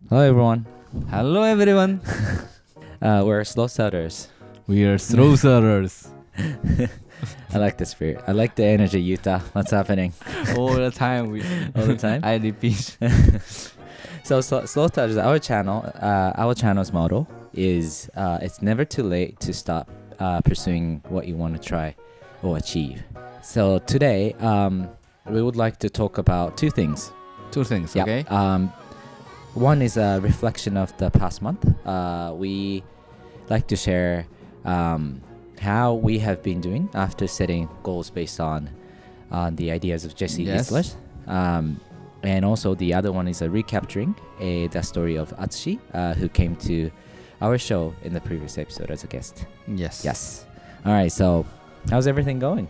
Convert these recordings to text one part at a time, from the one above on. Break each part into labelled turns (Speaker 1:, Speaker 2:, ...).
Speaker 1: Hello, everyone.
Speaker 2: Hello everyone.
Speaker 1: We're slow starters.
Speaker 2: We are slow starters.
Speaker 1: I like the spirit. I like the energy, Yuta. What's happening?
Speaker 2: All the time.
Speaker 1: All the time?
Speaker 2: I repeat.
Speaker 1: So slow starters. Our channel's motto is it's never too late to stop pursuing what you want to try or achieve. So today, we would like to talk about two things.
Speaker 2: Two things,
Speaker 1: Yep.
Speaker 2: okay?
Speaker 1: One is a reflection of the past month. We like to share how we have been doing after setting goals based on the ideas of Jesse
Speaker 2: Yes.
Speaker 1: Isler. And also the other one is recapturing the story of Atsushi, who came to our show in the previous episode as a guest.
Speaker 2: Yes.
Speaker 1: Yes. All right. So how's everything going?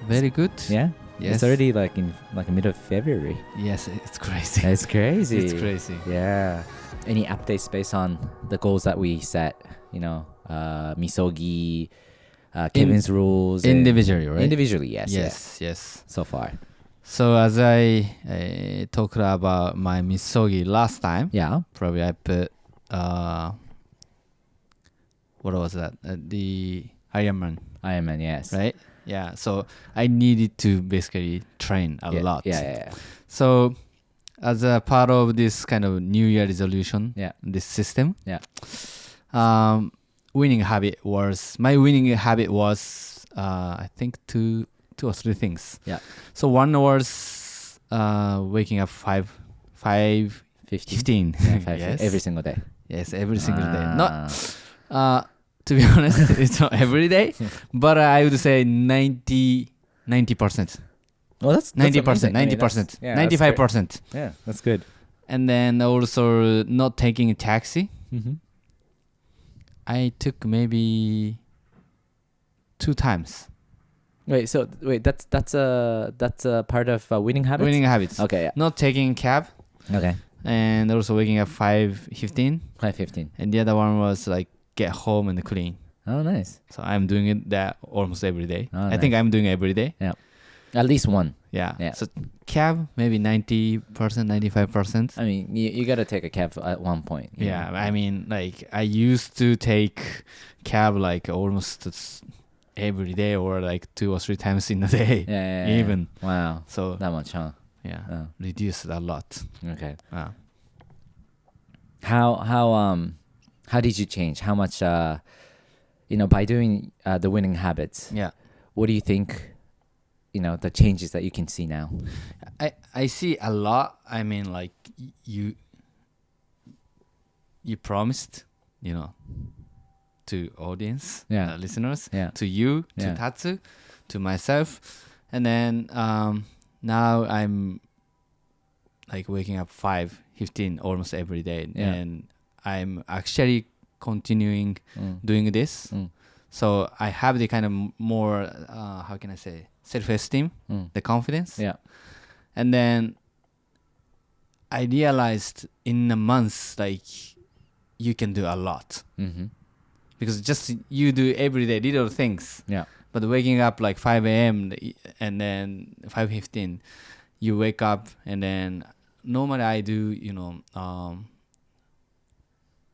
Speaker 2: Very good.
Speaker 1: Yeah.
Speaker 2: Yes.
Speaker 1: It's already like in mid of February.
Speaker 2: Yes, it's crazy.
Speaker 1: It's crazy.
Speaker 2: It's crazy.
Speaker 1: Yeah. Any updates based on the goals that we set? Misogi, Kevin's rules.
Speaker 2: Individually, right?
Speaker 1: Individually, yes.
Speaker 2: Yes.
Speaker 1: So far.
Speaker 2: So as I talked about my Misogi last time,
Speaker 1: Yeah.
Speaker 2: probably I put what was that? The Ironman,
Speaker 1: Ironman, yes.
Speaker 2: right? Yeah. So I needed to basically train a lot.
Speaker 1: Yeah.
Speaker 2: So, as a part of this kind of New Year resolution,
Speaker 1: Yeah.
Speaker 2: this system,
Speaker 1: Yeah.
Speaker 2: my winning habit was I think two or three things.
Speaker 1: Yeah.
Speaker 2: So one was waking up 5:15.
Speaker 1: Yeah, 5,
Speaker 2: Yes.
Speaker 1: every single day.
Speaker 2: Yes, every single day. Not to be honest, it's not every day, but I would say 90%.
Speaker 1: Well, that's
Speaker 2: 90%,
Speaker 1: amazing.
Speaker 2: 90%,
Speaker 1: Yeah,
Speaker 2: 95%.
Speaker 1: Yeah, that's good.
Speaker 2: And then also not taking a taxi.
Speaker 1: Mm-hmm.
Speaker 2: I took maybe 2 times.
Speaker 1: That's a part of winning habits.
Speaker 2: Winning habits.
Speaker 1: Okay.
Speaker 2: Not taking cab,
Speaker 1: Yeah. Okay.
Speaker 2: and also waking up 5:15.
Speaker 1: 5:15.
Speaker 2: And the other one was like get home and clean.
Speaker 1: Oh, nice.
Speaker 2: So I'm doing that almost every day.
Speaker 1: Oh,
Speaker 2: I think
Speaker 1: nice.
Speaker 2: I'm doing every day.
Speaker 1: At least one.
Speaker 2: Yeah.
Speaker 1: Yeah.
Speaker 2: So cab maybe 90%, 95%.
Speaker 1: I mean, you gotta take a cab at one point. you
Speaker 2: Yeah,
Speaker 1: know?
Speaker 2: I mean, like I used to take cab like almost every day or like 2 or 3 times in a day.
Speaker 1: Yeah.
Speaker 2: Even.
Speaker 1: Wow.
Speaker 2: So
Speaker 1: That much, huh?
Speaker 2: yeah,
Speaker 1: Oh,
Speaker 2: reduced a lot.
Speaker 1: okay.
Speaker 2: Wow.
Speaker 1: How did you change? How much by doing the winning habits?
Speaker 2: Yeah,
Speaker 1: What do you think? The changes that you can see now.
Speaker 2: I see a lot. I mean, like you promised, to audience,
Speaker 1: Yeah.
Speaker 2: listeners,
Speaker 1: Yeah.
Speaker 2: to you, to
Speaker 1: Yeah.
Speaker 2: Tatsu, to myself, and then now I'm like waking up 5:15 almost every day,
Speaker 1: Yeah.
Speaker 2: and I'm actually continuing doing this.
Speaker 1: Mm.
Speaker 2: So I have the kind of more how can I say, self-esteem, the confidence.
Speaker 1: Yeah.
Speaker 2: And then I realized in a month, like you can do a lot
Speaker 1: Mm-hmm.
Speaker 2: because just you do everyday little things.
Speaker 1: Yeah.
Speaker 2: But waking up like 5 a.m. and then 5:15, you wake up, and then normally I do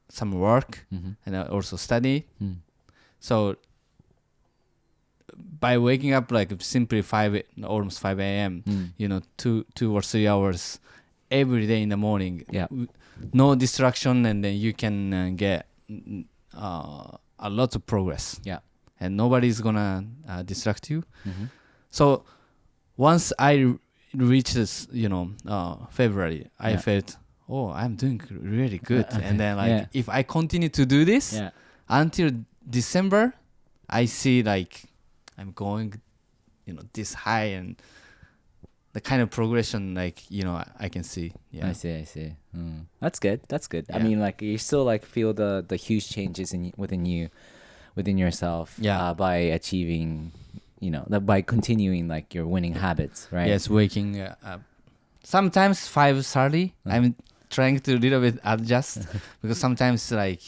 Speaker 2: some work
Speaker 1: Mm-hmm.
Speaker 2: and I also study.
Speaker 1: Mm.
Speaker 2: So by waking up like simply almost 5 a.m.,
Speaker 1: Mm.
Speaker 2: 2 or 3 hours every day in the morning,
Speaker 1: Yeah.
Speaker 2: no distraction, and then you can get a lot of progress.
Speaker 1: Yeah.
Speaker 2: And nobody's gonna distract you.
Speaker 1: Mm-hmm.
Speaker 2: So once I reached this, February, I
Speaker 1: Yeah.
Speaker 2: felt, oh, I'm doing really good.
Speaker 1: Okay.
Speaker 2: And then like
Speaker 1: Yeah.
Speaker 2: if I continue to do this
Speaker 1: Yeah.
Speaker 2: until December, I see like I'm going, this high, and the kind of progression, like, I can see. Yeah.
Speaker 1: I see. That's good. I
Speaker 2: Yeah.
Speaker 1: mean, like you still like feel the huge changes within yourself.
Speaker 2: Yeah.
Speaker 1: By achieving, by continuing like your winning habits, right?
Speaker 2: Yes, waking up. Sometimes 5:30. I'm trying to little bit adjust because sometimes like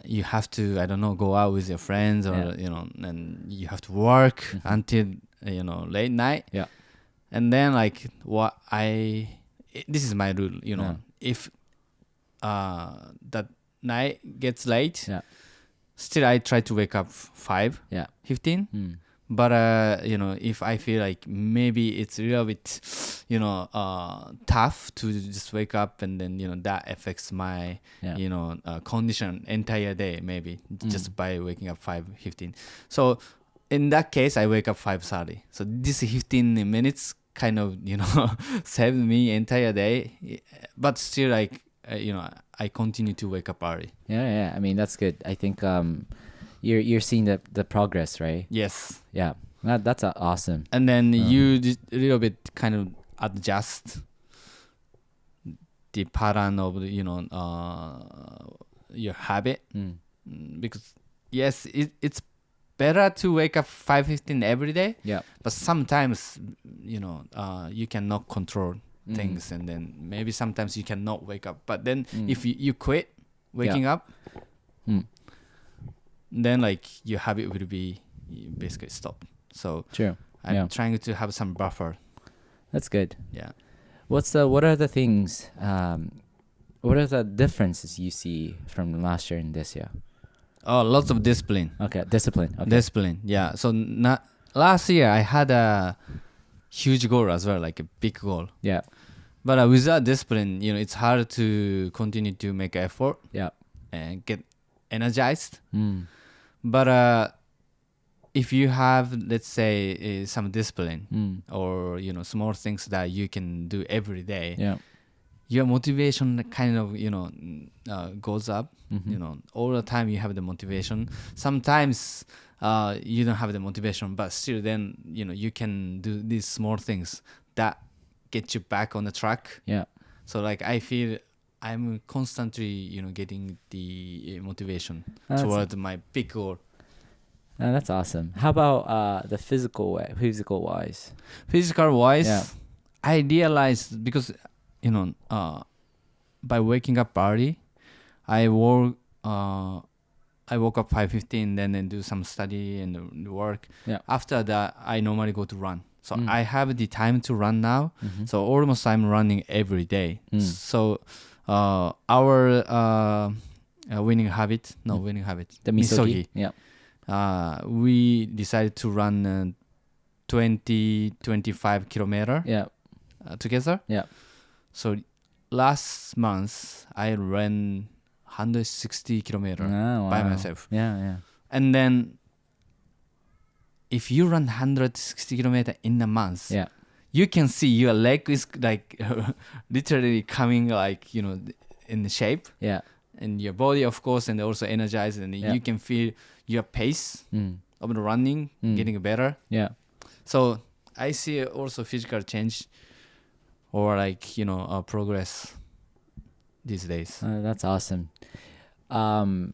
Speaker 2: you have to, I don't know, go out with your friends, or and you have to work until late night.
Speaker 1: Yeah.
Speaker 2: And then like this is my rule,
Speaker 1: Yeah.
Speaker 2: if that night gets late,
Speaker 1: Yeah.
Speaker 2: still I try to wake up 5:15.
Speaker 1: Yeah.
Speaker 2: But if I feel like maybe it's a little bit, tough to just wake up, and then that affects my condition entire day, maybe just by waking up 5:15. So in that case, I wake up 5:30. So this 15 minutes kind of saved me entire day. But still, like I continue to wake up early.
Speaker 1: Yeah. I mean, that's good. I think you're seeing the progress, right?
Speaker 2: Yes.
Speaker 1: Yeah. That's awesome.
Speaker 2: And then you just a little bit kind of adjust the pattern of your habit, because yes, it's better to wake up 5:15 every day.
Speaker 1: Yeah.
Speaker 2: But sometimes you cannot control things, and then maybe sometimes you cannot wake up. But then if you quit waking up, then like your habit will be basically stopped. So
Speaker 1: True.
Speaker 2: I'm trying to have some buffer.
Speaker 1: That's good.
Speaker 2: Yeah.
Speaker 1: What are the things? What are the differences you see from last year and this year?
Speaker 2: Oh, lots of discipline.
Speaker 1: Okay, discipline. Okay.
Speaker 2: Discipline. Yeah. So last year I had a huge goal as well, like a big goal.
Speaker 1: Yeah.
Speaker 2: But without discipline, it's hard to continue to make effort.
Speaker 1: Yeah.
Speaker 2: And get energized. But if you have, let's say, some discipline or small things that you can do every day, your motivation kind of goes up. All the time you have the motivation. Sometimes you don't have the motivation, but still then you can do these small things that get you back on the track.
Speaker 1: Yeah.
Speaker 2: So like I feel I'm constantly getting the motivation toward my big goal.
Speaker 1: That's awesome. How about the physical wise?
Speaker 2: Physical wise, I realized because by waking up early, I woke up 5:15, then do some study and work.
Speaker 1: Yeah.
Speaker 2: After that, I normally go to run. So I have the time to run now. So almost I'm running every day. So our winning habit,
Speaker 1: The
Speaker 2: Misogi.
Speaker 1: Yeah.
Speaker 2: We decided to run 25 kilometer together.
Speaker 1: Yeah.
Speaker 2: So last month I ran 160 kilometer by myself.
Speaker 1: Yeah.
Speaker 2: And then if you run 160 kilometer in a month, you can see your leg is like literally coming like in the shape.
Speaker 1: Yeah.
Speaker 2: And your body, of course, and also energized, and you can feel your pace of the running getting better.
Speaker 1: Yeah.
Speaker 2: So I see also physical change or like progress these days.
Speaker 1: That's awesome. From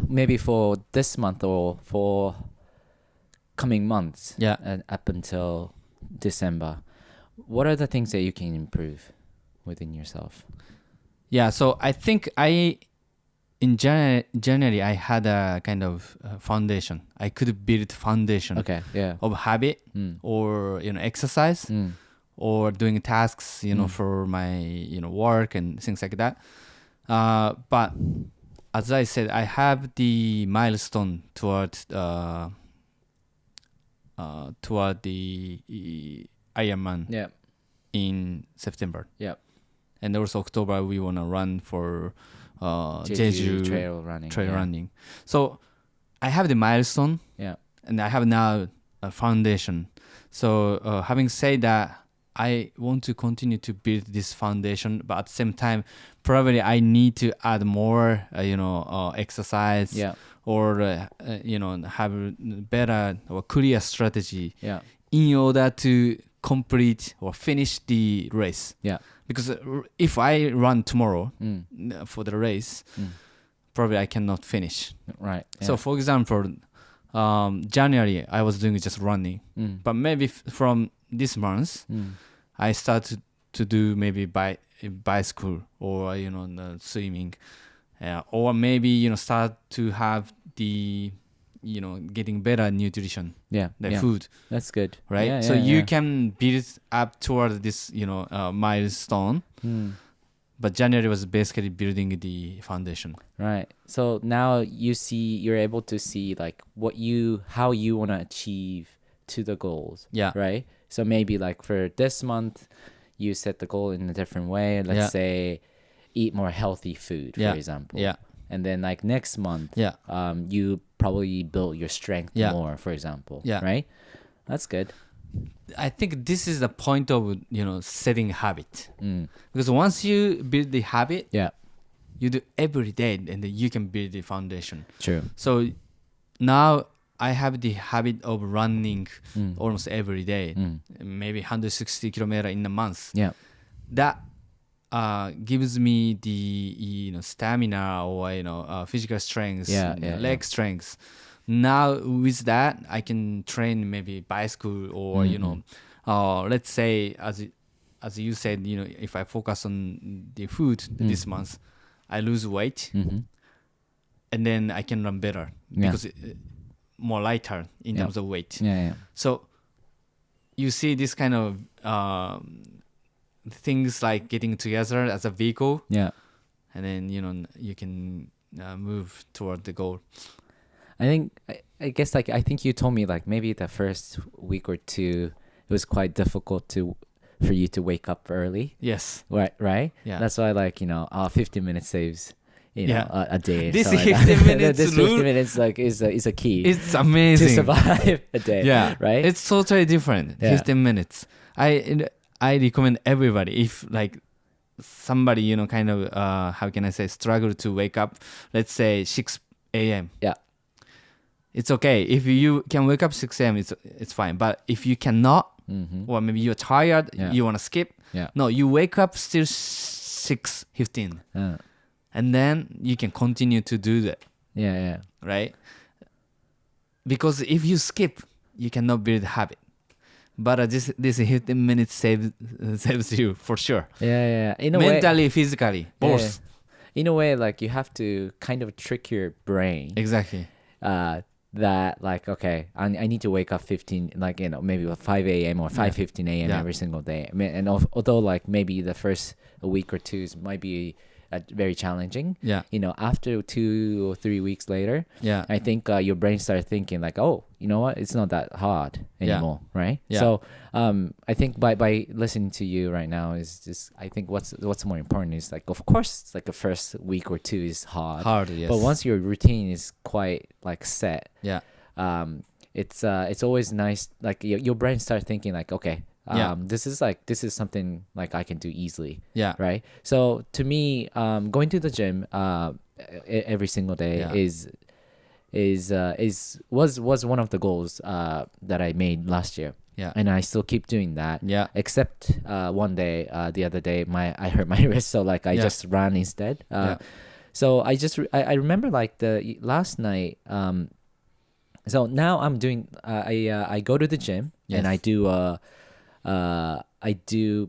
Speaker 1: maybe for this month or for coming months, and up until December, what are the things that you can improve within yourself?
Speaker 2: Yeah, so I think in January I had a kind of foundation. I could build foundation of habit or exercise or doing tasks for my work and things like that. But as I said, I have the milestone toward the Ironman in September.
Speaker 1: Yeah.
Speaker 2: And also October we wanna run for
Speaker 1: Jeju trail running.
Speaker 2: So I have the milestone.
Speaker 1: Yeah.
Speaker 2: And I have now a foundation. So having said that, I want to continue to build this foundation, but at the same time, probably I need to add more, exercise, or have better or clear strategy, in order to complete or finish the race. Yeah. Because if I run tomorrow for the race, probably I cannot finish.
Speaker 1: Right. Yeah.
Speaker 2: So for example, January I was doing just running, but maybe from this month I started to do maybe bicycle or swimming, or maybe start to have the getting better nutrition, food.
Speaker 1: That's good,
Speaker 2: right? So you can build up toward this milestone But January was basically building the foundation.
Speaker 1: Right. So now you're able to see like how you want to achieve to the goals.
Speaker 2: Yeah.
Speaker 1: Right. So maybe like for this month, you set the goal in a different way. Let's say eat more healthy food, for example.
Speaker 2: Yeah.
Speaker 1: And then like next month,
Speaker 2: Yeah.
Speaker 1: You probably build your strength more, for example.
Speaker 2: Yeah.
Speaker 1: Right. That's good.
Speaker 2: I think this is the point of, setting habit.
Speaker 1: Mm.
Speaker 2: Because once you build the habit,
Speaker 1: Yeah.
Speaker 2: you do every day, and then you can build the foundation.
Speaker 1: True.
Speaker 2: So now I have the habit of running almost every day, maybe 160 kilometers in a month.
Speaker 1: Yeah.
Speaker 2: That gives me the stamina or physical strength, leg strength. Now with that, I can train maybe bicycle or let's say as you said, if I focus on the food this month, I lose weight, and then I can run better because more lighter in terms of weight.
Speaker 1: Yeah.
Speaker 2: So you see this kind of things like getting together as a vehicle.
Speaker 1: Yeah.
Speaker 2: And then you can move toward the goal.
Speaker 1: I guess like I think you told me like maybe the first week or two it was quite difficult for you to wake up early.
Speaker 2: Yes.
Speaker 1: Right?
Speaker 2: Yeah.
Speaker 1: That's why like 15 minutes saves a day.
Speaker 2: This
Speaker 1: so
Speaker 2: 15 minutes
Speaker 1: this
Speaker 2: rule,
Speaker 1: 15 minutes like is a key.
Speaker 2: It's amazing
Speaker 1: to survive a day.
Speaker 2: Yeah.
Speaker 1: Right?
Speaker 2: It's totally different.
Speaker 1: Yeah.
Speaker 2: 15 minutes. I recommend everybody, if like somebody kind of how can I say struggle to wake up, let's say 6 a.m.
Speaker 1: Yeah.
Speaker 2: It's okay if you can wake up 6 a.m. It's fine. But if you cannot, or maybe you're tired, you want to skip.
Speaker 1: Yeah.
Speaker 2: No, you wake up still 6:15, and then you can continue to do that.
Speaker 1: Yeah.
Speaker 2: Right? Because if you skip, you cannot build a habit. But this 15 minutes saves you for sure.
Speaker 1: Yeah. In a
Speaker 2: mentally,
Speaker 1: way,
Speaker 2: physically, both.
Speaker 1: In a way, like you have to kind of trick your brain.
Speaker 2: Exactly.
Speaker 1: That like okay, I need to wake up 15 like maybe 5 a.m. or 5:15 a.m. every single day. And although like maybe the first week or two might be very challenging.
Speaker 2: Yeah.
Speaker 1: After 2 or 3 weeks later,
Speaker 2: Yeah.
Speaker 1: I think your brain starts thinking like, oh, you know what? It's not that hard anymore, right?
Speaker 2: Yeah.
Speaker 1: So I think by listening to you right now is just I think what's more important is like of course like the first week or two is hard.
Speaker 2: Yes.
Speaker 1: But once your routine is quite like set,
Speaker 2: Yeah.
Speaker 1: it's always nice like your brain starts thinking like okay.
Speaker 2: Yeah.
Speaker 1: This is something like I can do easily.
Speaker 2: Yeah.
Speaker 1: Right. So to me, going to the gym every single day was one of the goals that I made last year.
Speaker 2: Yeah.
Speaker 1: And I still keep doing that.
Speaker 2: Yeah.
Speaker 1: Except one day, the other day, I hurt my wrist, so like I just ran instead. So I remember like the last night. So now I'm doing. I go to the gym and I do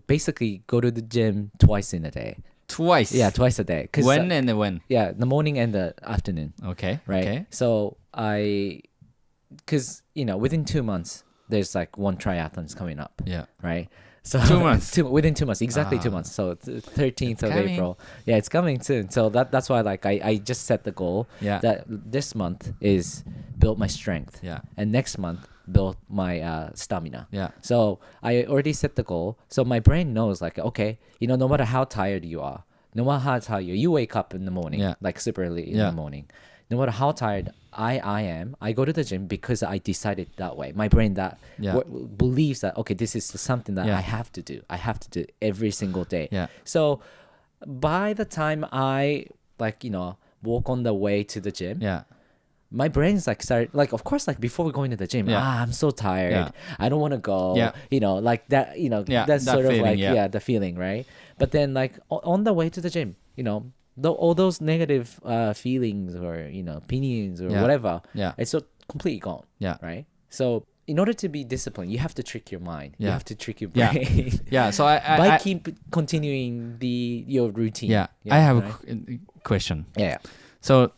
Speaker 1: basically go to the gym twice in a day.
Speaker 2: Twice.
Speaker 1: Yeah, twice a day.
Speaker 2: When and when?
Speaker 1: Yeah, the morning and the afternoon.
Speaker 2: Okay.
Speaker 1: Right.
Speaker 2: Okay.
Speaker 1: So because within 2 months there's like one triathlon's coming up.
Speaker 2: Yeah.
Speaker 1: Right. So
Speaker 2: 2 months.
Speaker 1: Within 2 months, exactly 2 months. So 13th of
Speaker 2: coming.
Speaker 1: April. Yeah, it's coming soon. So that's why like I just set the goal that this month is build my strength.
Speaker 2: Yeah.
Speaker 1: And next month build my stamina.
Speaker 2: Yeah.
Speaker 1: So I already set the goal. So my brain knows like okay, no matter how tired you are, no matter how tired you wake up in the morning, like super early in the morning. No matter how tired I am, I go to the gym because I decided that way. My brain believes that okay, this is something that I have to do. I have to do every single day.
Speaker 2: Yeah.
Speaker 1: So by the time I walk on the way to the gym, my brain's like started like of course like before going to the gym, I'm so tired. I don't want to go. Like that. That's
Speaker 2: that
Speaker 1: sort
Speaker 2: feeling,
Speaker 1: of like the feeling, right? But then like on the way to the gym, all those negative feelings or opinions or whatever, it's so completely gone. Right. So in order to be disciplined, you have to trick your mind. You have to trick your brain.
Speaker 2: So I
Speaker 1: keep continuing your routine.
Speaker 2: I have a question. So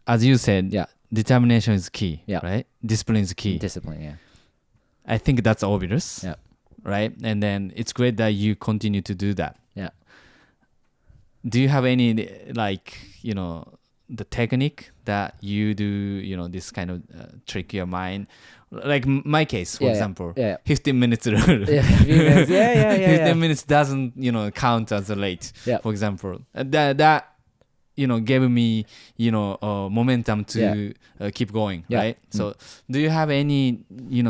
Speaker 2: as you said, determination is key. Right. Discipline is key.
Speaker 1: Discipline.
Speaker 2: I think that's obvious. Right. And then it's great that you continue to do that. do you have any like the technique that you do, this kind of trick your mind, like my case, for example, 15 minutes rule.
Speaker 1: 15 minutes. Yeah.
Speaker 2: 15 minutes doesn't count as a late, for example. That gave me momentum to keep going, right? So do you have any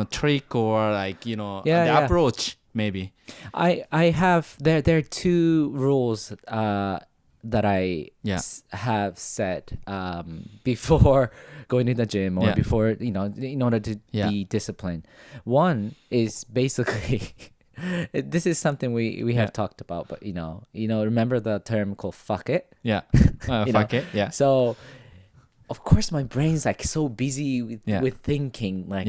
Speaker 2: trick or like the approach maybe?
Speaker 1: I have there are two rules that I have set before going to the gym or before in order to be disciplined. One is basically this is something we have talked about, but remember the term called fuck it?
Speaker 2: Fuck it. Yeah.
Speaker 1: So of course my brain's like so busy with thinking, like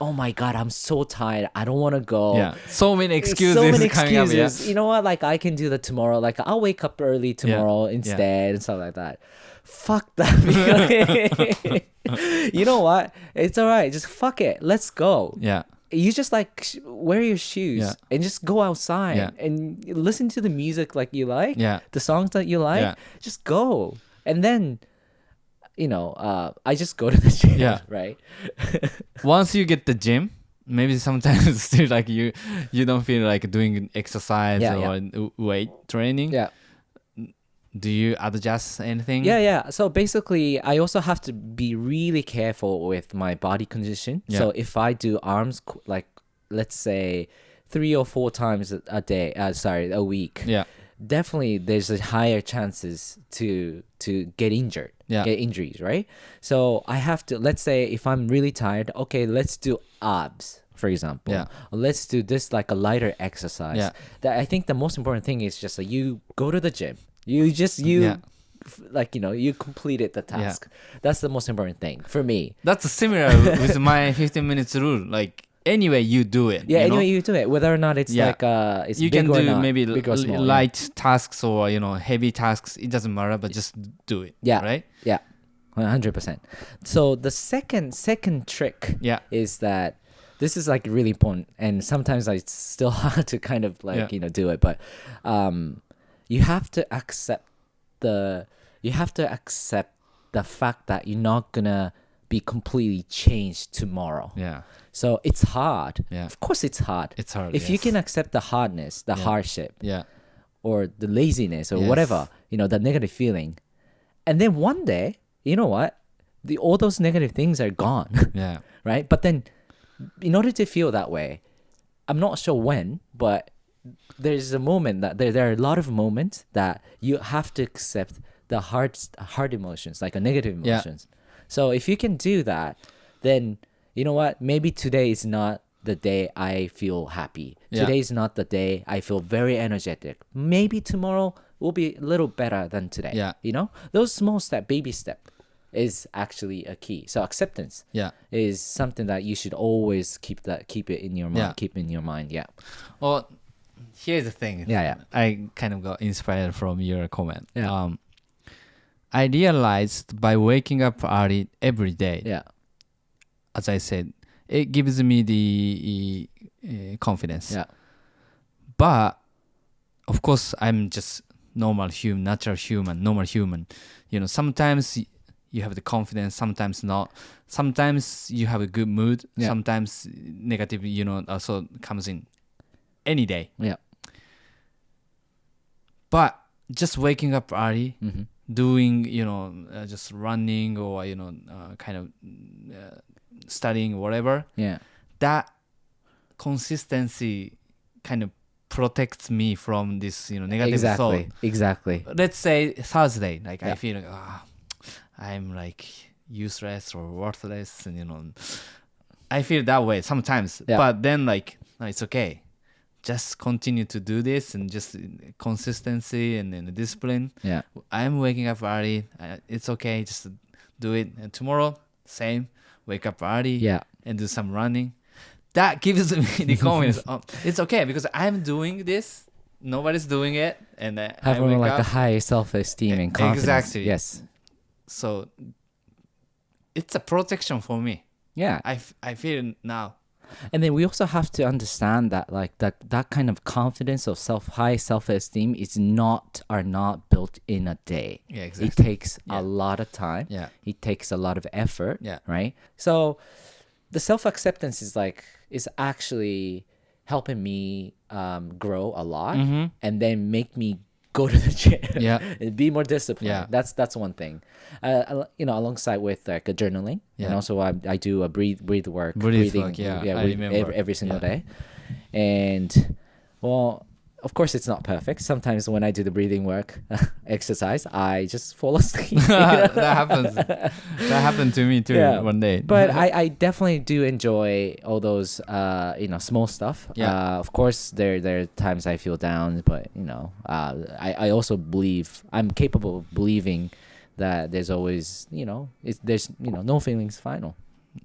Speaker 1: oh my god, I'm so tired, I don't want to go.
Speaker 2: So many excuses coming up.
Speaker 1: You know what, like I can do that tomorrow, like I'll wake up early tomorrow instead and stuff like that. Fuck that. You know what, it's all right, just fuck it, let's go. You just like wear your shoes and just go outside and listen to the music like you like, the songs that you like, just go. And then I just go to the gym, right?
Speaker 2: Once you get the gym, maybe sometimes still like you don't feel like doing exercise or weight training. Do you adjust anything?
Speaker 1: So basically, I also have to be really careful with my body condition. So if I do arms, like let's say 3 or 4 times a week, definitely there's a higher chances to get injured, get injuries, right? So I have to, let's say if I'm really tired, okay, let's do abs, for example. Or let's do this like a lighter exercise. That I think the most important thing is just you go to the gym. You completed the task. That's the most important thing for me.
Speaker 2: That's similar with my 15 minutes rule. Like anyway you do it.
Speaker 1: Anyway you do it, whether or not it's like it's
Speaker 2: you
Speaker 1: big
Speaker 2: can
Speaker 1: or
Speaker 2: do
Speaker 1: not,
Speaker 2: maybe
Speaker 1: big or small,
Speaker 2: light tasks or heavy tasks. It doesn't matter, but just do it. Right.
Speaker 1: 100%. So the second trick is that this is like really important, and sometimes it's still hard to kind of like do it, but you have to accept the fact that you're not gonna be completely changed tomorrow. So it's hard. Of course it's hard.
Speaker 2: It's hard.
Speaker 1: If you can accept the hardness, the hardship, or the laziness or whatever, the negative feeling, and then one day, you know what? All those negative things are gone. Right? But then in order to feel that way, I'm not sure when, but there's a moment that there are a lot of moments that you have to accept the hard emotions, like a negative emotions. So if you can do that, then you know what? Maybe today is not the day I feel happy. Today is not the day I feel very energetic. Maybe tomorrow will be a little better than today. Those small baby step is actually a key. So acceptance is something that you should always keep it in your mind. Keep in your mind.
Speaker 2: Well, here's the thing. I kind of got inspired from your comment. I realized by waking up early every day, as I said, it gives me the confidence. But of course, I'm just normal human. Sometimes you have the confidence, sometimes not. Sometimes you have a good mood. Sometimes negative, also comes in. Any day. But just waking up early, doing, just running or, kind of studying, whatever. That consistency kind of protects me from this, negative thought.
Speaker 1: Exactly.
Speaker 2: Let's say Thursday, like I feel like, I'm like useless or worthless, and, I feel that way sometimes. But then like, no, it's okay. Just continue to do this and just consistency and then discipline. I'm waking up early. It's okay. Just do it. And tomorrow, same. Wake up early and do some running. That gives me the confidence. It's okay because I'm doing this. Nobody's doing it. And
Speaker 1: have like a high self-esteem and confidence.
Speaker 2: Exactly.
Speaker 1: Yes.
Speaker 2: So it's a protection for me. I feel now.
Speaker 1: And then we also have to understand that like that kind of confidence of high self-esteem are not built in a day.
Speaker 2: Yeah, exactly.
Speaker 1: It takes
Speaker 2: Yeah.
Speaker 1: a lot of time.
Speaker 2: Yeah.
Speaker 1: It takes a lot of effort.
Speaker 2: Yeah.
Speaker 1: Right. So the self-acceptance is actually helping me grow a lot, and then make me go to the gym.
Speaker 2: Yeah.
Speaker 1: And be more disciplined.
Speaker 2: Yeah.
Speaker 1: That's one thing. Alongside with like a journaling, and
Speaker 2: Yeah.
Speaker 1: also I do a breathe work,
Speaker 2: Breathe work, yeah, I remember.
Speaker 1: every single
Speaker 2: Yeah.
Speaker 1: day. And well, of course it's not perfect. Sometimes when I do the breathing work exercise, I just fall asleep.
Speaker 2: That happens. That happened to me too one day.
Speaker 1: But I definitely do enjoy all those small stuff.
Speaker 2: Yeah.
Speaker 1: Of course there are times I feel down, but I also believe I'm capable of believing that there's always no feelings final.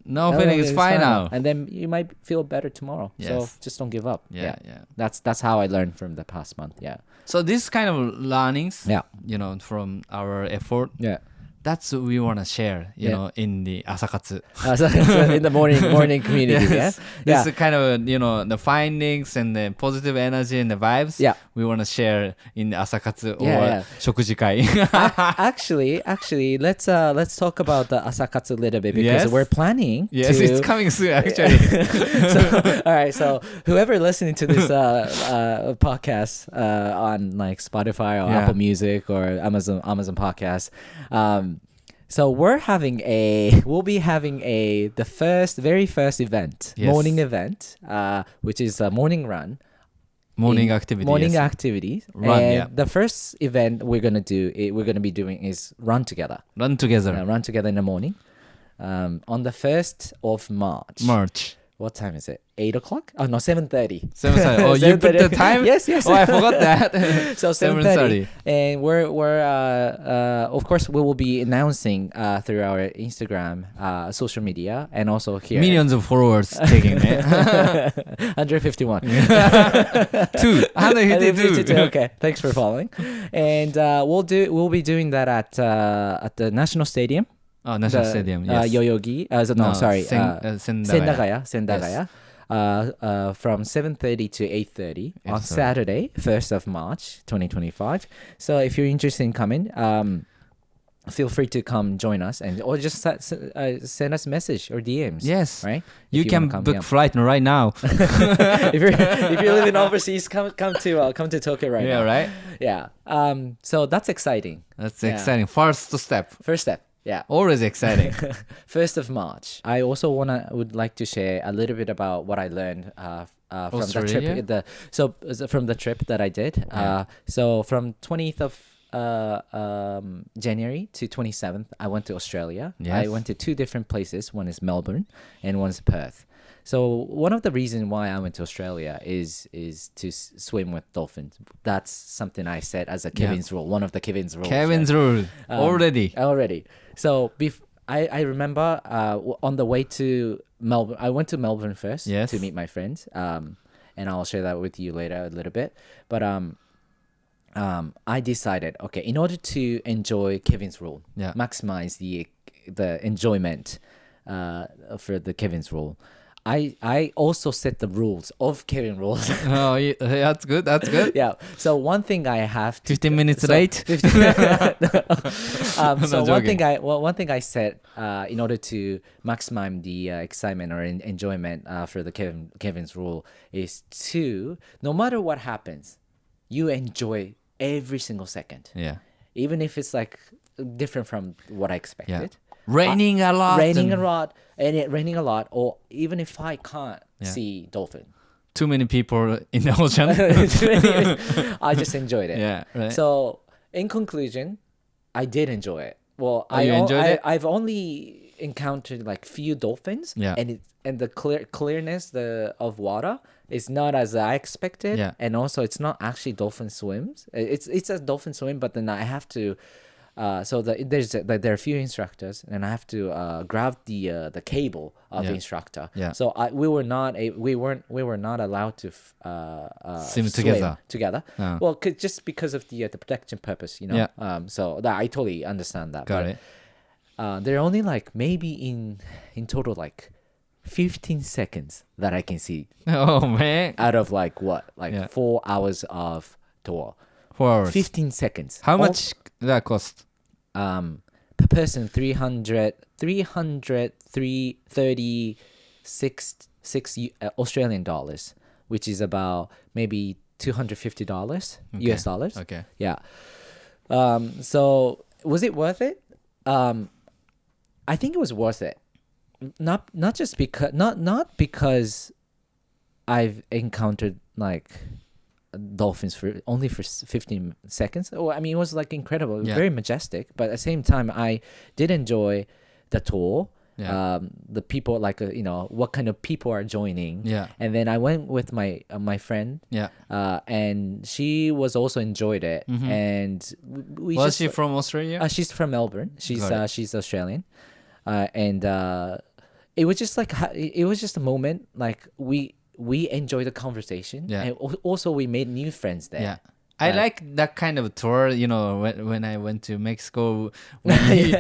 Speaker 2: No feeling is fine now.
Speaker 1: And then you might feel better tomorrow.
Speaker 2: Yes.
Speaker 1: So just don't give up.
Speaker 2: Yeah.
Speaker 1: That's how I learned from the past month. Yeah.
Speaker 2: So this kind of learnings,
Speaker 1: Yeah.
Speaker 2: from our effort,
Speaker 1: Yeah.
Speaker 2: that's what we want to share,
Speaker 1: Yeah.
Speaker 2: in the asakatsu.
Speaker 1: So in the morning community.
Speaker 2: Yes.
Speaker 1: Yeah.
Speaker 2: This is kind of, the findings and the positive energy and the vibes
Speaker 1: Yeah.
Speaker 2: we want to share in the asakatsu or
Speaker 1: Yeah.
Speaker 2: shokujikai.
Speaker 1: Actually, let's talk about the asakatsu a little bit because
Speaker 2: Yes.
Speaker 1: we're planning.
Speaker 2: Yes,
Speaker 1: to,
Speaker 2: it's coming soon actually.
Speaker 1: All right, so whoever listening to this podcast on like Spotify or
Speaker 2: Yeah.
Speaker 1: Apple Music or Amazon Podcast, so we'll be having the very first event,
Speaker 2: Yes.
Speaker 1: morning event, which is a morning run.
Speaker 2: Morning activity.
Speaker 1: Morning
Speaker 2: yes.
Speaker 1: activities.
Speaker 2: Run,
Speaker 1: and
Speaker 2: yeah.
Speaker 1: the first event we're gonna be doing is run together.
Speaker 2: Run together.
Speaker 1: Run together in the morning. On the 1st of March.
Speaker 2: March.
Speaker 1: What time is it? 8 o'clock? Oh no, 7:30.
Speaker 2: 7:30. Oh, you put the
Speaker 1: 7:30.
Speaker 2: time?
Speaker 1: Yes.
Speaker 2: Oh, I forgot that.
Speaker 1: So 7:30, and we're of course we will be announcing through our Instagram, social media, and also here.
Speaker 2: Millions of followers taking it.
Speaker 1: 151.
Speaker 2: 152.
Speaker 1: Okay, thanks for following. And we'll be doing that at the National Stadium.
Speaker 2: Oh, National Stadium. Yes.
Speaker 1: Yoyogi. Sendagaya. From 7:30 to 8:30 on
Speaker 2: Yes, sir.
Speaker 1: Saturday, 1st of March, 2025. So if you're interested in coming, feel free to come join us, or just send us a message or DMs.
Speaker 2: Yes.
Speaker 1: Right.
Speaker 2: You
Speaker 1: If
Speaker 2: can
Speaker 1: wanna come,
Speaker 2: book flight right now.
Speaker 1: if you're living overseas, come to Tokyo right
Speaker 2: Yeah,
Speaker 1: now.
Speaker 2: right?
Speaker 1: Yeah. So that's exciting.
Speaker 2: That's
Speaker 1: Yeah.
Speaker 2: exciting. First step.
Speaker 1: First step. Yeah.
Speaker 2: Always exciting.
Speaker 1: 1st of March. I also would like to share a little bit about what I learned from the
Speaker 2: Australia?
Speaker 1: trip. From the trip that I did. So from 20th of January to 27th, I went to Australia.
Speaker 2: Yes.
Speaker 1: I went to two different places. One is Melbourne and one is Perth. So one of the reasons why I went to Australia is to swim with dolphins. That's something I said as a Kevin's rule. One of the Kevin's rules.
Speaker 2: Kevin's rule.
Speaker 1: Already. So I remember on the way to Melbourne, I went to Melbourne first
Speaker 2: Yes.
Speaker 1: to meet my friends. And I'll share that with you later a little bit. But I decided, okay, in order to enjoy Kevin's rule,
Speaker 2: Yeah.
Speaker 1: maximize the enjoyment for the Kevin's rule, I also set the rules of Kevin rules.
Speaker 2: Oh, yeah, that's good. That's good.
Speaker 1: Yeah. So one thing I have to
Speaker 2: 15 minutes late.
Speaker 1: So
Speaker 2: joking.
Speaker 1: one thing I said in order to maximize the excitement or enjoyment for the Kevin's rule is to, no matter what happens, you enjoy every single second,
Speaker 2: Yeah.
Speaker 1: even if it's like different from what I expected.
Speaker 2: Raining a lot.
Speaker 1: Raining
Speaker 2: and
Speaker 1: a lot, or even if I can't see dolphin,
Speaker 2: Too many people in the ocean.
Speaker 1: I just enjoyed it.
Speaker 2: Yeah. Right.
Speaker 1: So in conclusion, I did enjoy it. Well,
Speaker 2: you enjoyed it?
Speaker 1: I've only encountered like few dolphins,
Speaker 2: Yeah.
Speaker 1: and the clearness of water is not as I expected,
Speaker 2: Yeah.
Speaker 1: and also it's not actually dolphin swims. It's a dolphin swim, but then I have to. There are a few instructors, and I have to grab the cable of the instructor.
Speaker 2: Yeah.
Speaker 1: So we were not allowed to
Speaker 2: Swim
Speaker 1: together.
Speaker 2: Oh.
Speaker 1: Well, just because of the protection purpose,
Speaker 2: Yeah.
Speaker 1: So that I totally understand that.
Speaker 2: Got
Speaker 1: but,
Speaker 2: it.
Speaker 1: There are only like maybe in total like 15 seconds that I can see
Speaker 2: Oh man.
Speaker 1: out of like what? Like
Speaker 2: Yeah.
Speaker 1: 4 hours of tour.
Speaker 2: 4 hours.
Speaker 1: 15 seconds.
Speaker 2: How much that cost?
Speaker 1: Per person 336 Australian dollars, which is about maybe $250 US dollars.
Speaker 2: Okay.
Speaker 1: Yeah. So was it worth it? I think it was worth it. Not just because not because I've encountered like dolphins for only for 15 seconds. Oh, I mean, it was like incredible,
Speaker 2: Yeah.
Speaker 1: very majestic. But at the same time, I did enjoy the tour.
Speaker 2: Yeah.
Speaker 1: The people, like what kind of people are joining.
Speaker 2: Yeah.
Speaker 1: And then I went with my my friend.
Speaker 2: Yeah.
Speaker 1: And she was also enjoyed it. And we
Speaker 2: Was
Speaker 1: just
Speaker 2: she from Australia?
Speaker 1: she's from Melbourne. She's
Speaker 2: Got it.
Speaker 1: she's Australian. And it was just like it was just a moment like we enjoyed the conversation.
Speaker 2: Yeah.
Speaker 1: And also we made new friends there.
Speaker 2: Yeah. I like that kind of tour, when I went to Mexico, we,